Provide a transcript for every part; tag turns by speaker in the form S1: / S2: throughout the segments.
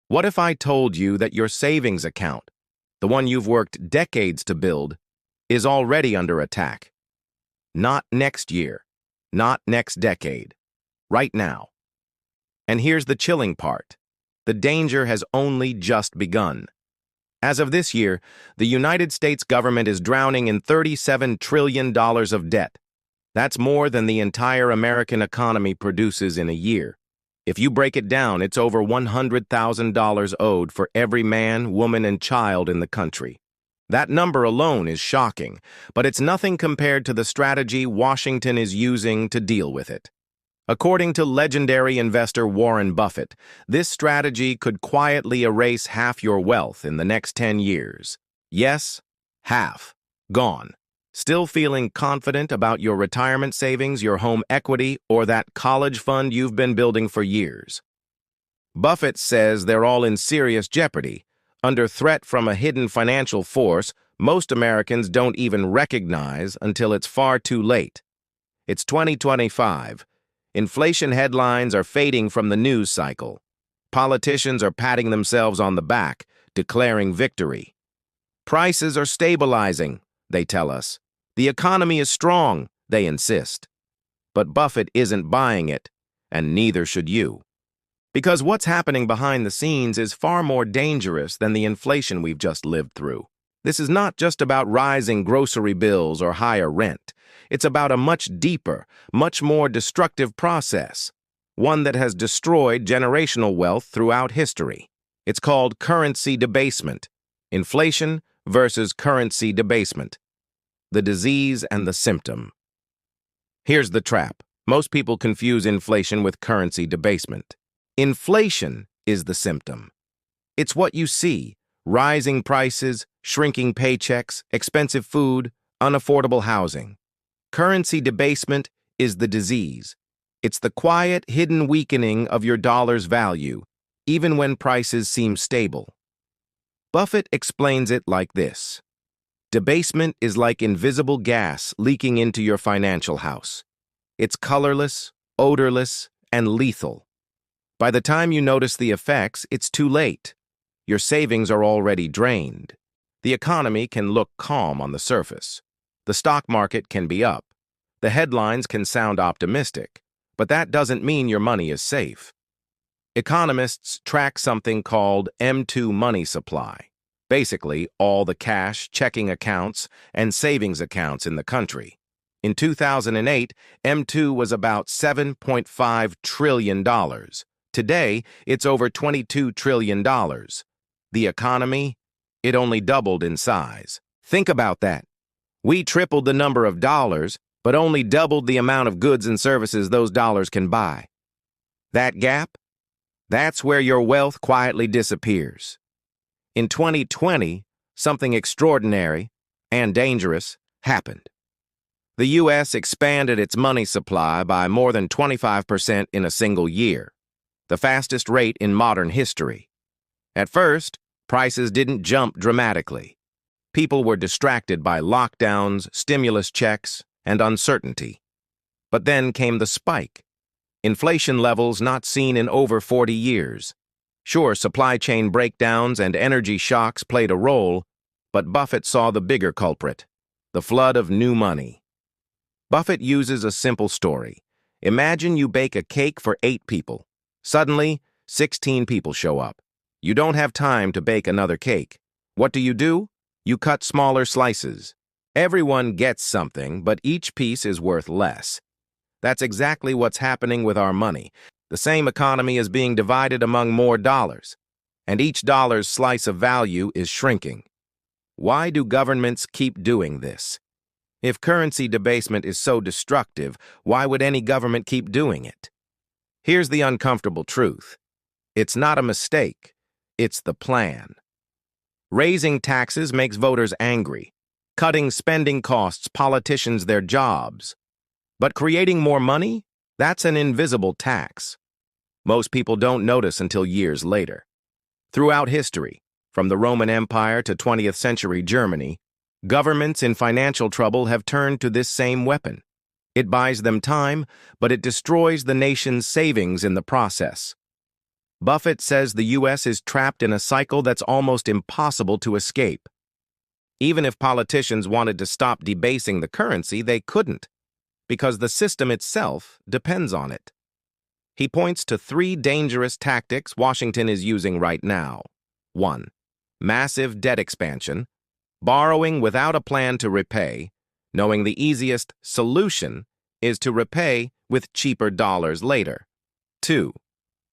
S1: What if I told you that your savings account, the one you've worked decades to build, is already under attack? Not next year, not next decade, right now. And here's the chilling part. The danger has only just begun. As of this year, the United States government is drowning in $37 trillion of debt. That's more than the entire American economy produces in a year. If you break it down, it's over $100,000 owed for every man, woman, and child in the country. That number alone is shocking, but it's nothing compared to the strategy Washington is using to deal with it. According to legendary investor Warren Buffett, this strategy could quietly erase half your wealth in the next 10 years. Yes, half. Gone. Still feeling confident about your retirement savings, your home equity, or that college fund you've been building for years? Buffett says they're all in serious jeopardy. Under threat from a hidden financial force most Americans don't even recognize until it's far too late. It's 2025. Inflation headlines are fading from the news cycle. Politicians are patting themselves on the back, declaring victory. Prices are stabilizing, they tell us. The economy is strong, they insist. But Buffett isn't buying it, and neither should you. Because what's happening behind the scenes is far more dangerous than the inflation we've just lived through. This is not just about rising grocery bills or higher rent. It's about a much deeper, much more destructive process, one that has destroyed generational wealth throughout history. It's called currency debasement. Inflation versus currency debasement. The disease and the symptom. Here's the trap. Most people confuse inflation with currency debasement. Inflation is the symptom. It's what you see: rising prices, shrinking paychecks, expensive food, unaffordable housing. Currency debasement is the disease. It's the quiet, hidden weakening of your dollar's value, even when prices seem stable. Buffett explains it like this. Debasement is like invisible gas leaking into your financial house. It's colorless, odorless, and lethal. By the time you notice the effects, it's too late. Your savings are already drained. The economy can look calm on the surface. The stock market can be up. The headlines can sound optimistic, but that doesn't mean your money is safe. Economists track something called M2 money supply. Basically, all the cash, checking accounts, and savings accounts in the country. In 2008, M2 was about $7.5 trillion. Today, it's over $22 trillion. The economy? It only doubled in size. Think about that. We tripled the number of dollars, but only doubled the amount of goods and services those dollars can buy. That gap? That's where your wealth quietly disappears. In 2020, something extraordinary and dangerous happened. The U.S. expanded its money supply by more than 25% in a single year, the fastest rate in modern history. At first, prices didn't jump dramatically. People were distracted by lockdowns, stimulus checks, and uncertainty. But then came the spike. Inflation levels not seen in over 40 years. Sure, supply chain breakdowns and energy shocks played a role, but Buffett saw the bigger culprit, the flood of new money. Buffett uses a simple story. Imagine you bake a cake for 8 people. Suddenly, 16 people show up. You don't have time to bake another cake. What do? You cut smaller slices. Everyone gets something, but each piece is worth less. That's exactly what's happening with our money. The same economy is being divided among more dollars, and each dollar's slice of value is shrinking. Why do governments keep doing this? If currency debasement is so destructive, why would any government keep doing it? Here's the uncomfortable truth. It's not a mistake. It's the plan. Raising taxes makes voters angry. Cutting spending costs politicians their jobs. But creating more money? That's an invisible tax. Most people don't notice until years later. Throughout history, from the Roman Empire to 20th century Germany, governments in financial trouble have turned to this same weapon. It buys them time, but it destroys the nation's savings in the process. Buffett says the U.S. is trapped in a cycle that's almost impossible to escape. Even if politicians wanted to stop debasing the currency, they couldn't, because the system itself depends on it. He points to three dangerous tactics Washington is using right now. 1. Massive debt expansion, borrowing without a plan to repay, knowing the easiest solution is to repay with cheaper dollars later. 2.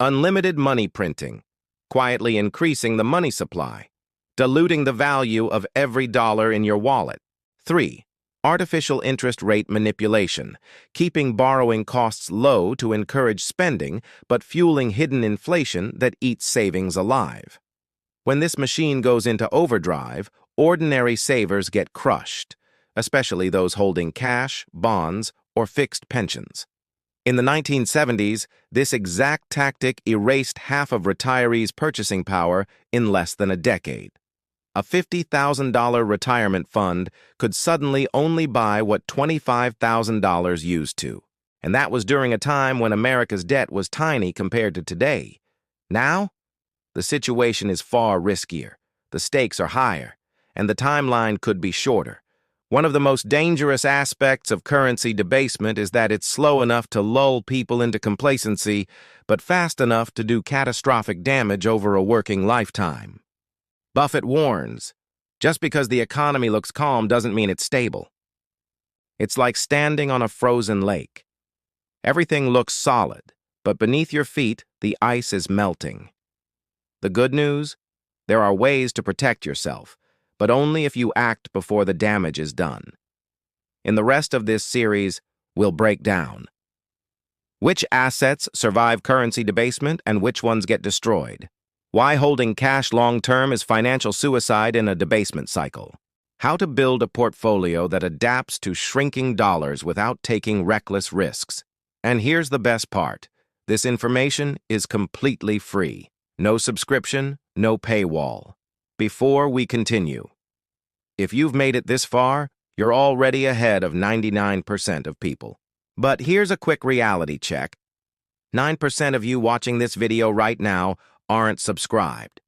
S1: Unlimited money printing, quietly increasing the money supply, diluting the value of every dollar in your wallet. 3. Artificial interest rate manipulation, keeping borrowing costs low to encourage spending, but fueling hidden inflation that eats savings alive. When this machine goes into overdrive, ordinary savers get crushed, especially those holding cash, bonds, or fixed pensions. In the 1970s, this exact tactic erased half of retirees' purchasing power in less than a decade. A $50,000 retirement fund could suddenly only buy what $25,000 used to. And that was during a time when America's debt was tiny compared to today. Now, the situation is far riskier, the stakes are higher, and the timeline could be shorter. One of the most dangerous aspects of currency debasement is that it's slow enough to lull people into complacency, but fast enough to do catastrophic damage over a working lifetime. Buffett warns, just because the economy looks calm doesn't mean it's stable. It's like standing on a frozen lake. Everything looks solid, but beneath your feet, the ice is melting. The good news? There are ways to protect yourself, but only if you act before the damage is done. In the rest of this series, we'll break down which assets survive currency debasement and which ones get destroyed. Why holding cash long-term is financial suicide in a debasement cycle. How to build a portfolio that adapts to shrinking dollars without taking reckless risks. And here's the best part. This information is completely free. No subscription, no paywall. Before we continue, if you've made it this far, you're already ahead of 99% of people. But here's a quick reality check. 9% of you watching this video right now aren't subscribed.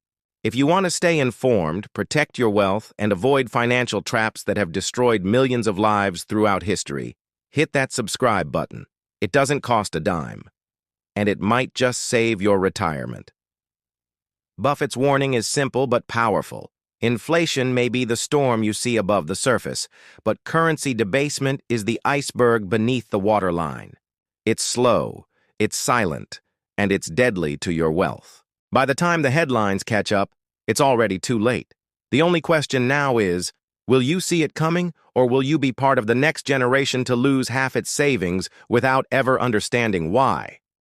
S1: If you want to stay informed, protect your wealth, and avoid financial traps that have destroyed millions of lives throughout history, hit that subscribe button. It doesn't cost a dime, and it might just save your retirement. Buffett's warning is simple but powerful. Inflation may be the storm you see above the surface, but currency debasement is the iceberg beneath the waterline. It's slow, it's silent, and it's deadly to your wealth. By the time the headlines catch up, it's already too late. The only question now is, will you see it coming, or will you be part of the next generation to lose half its savings without ever understanding why?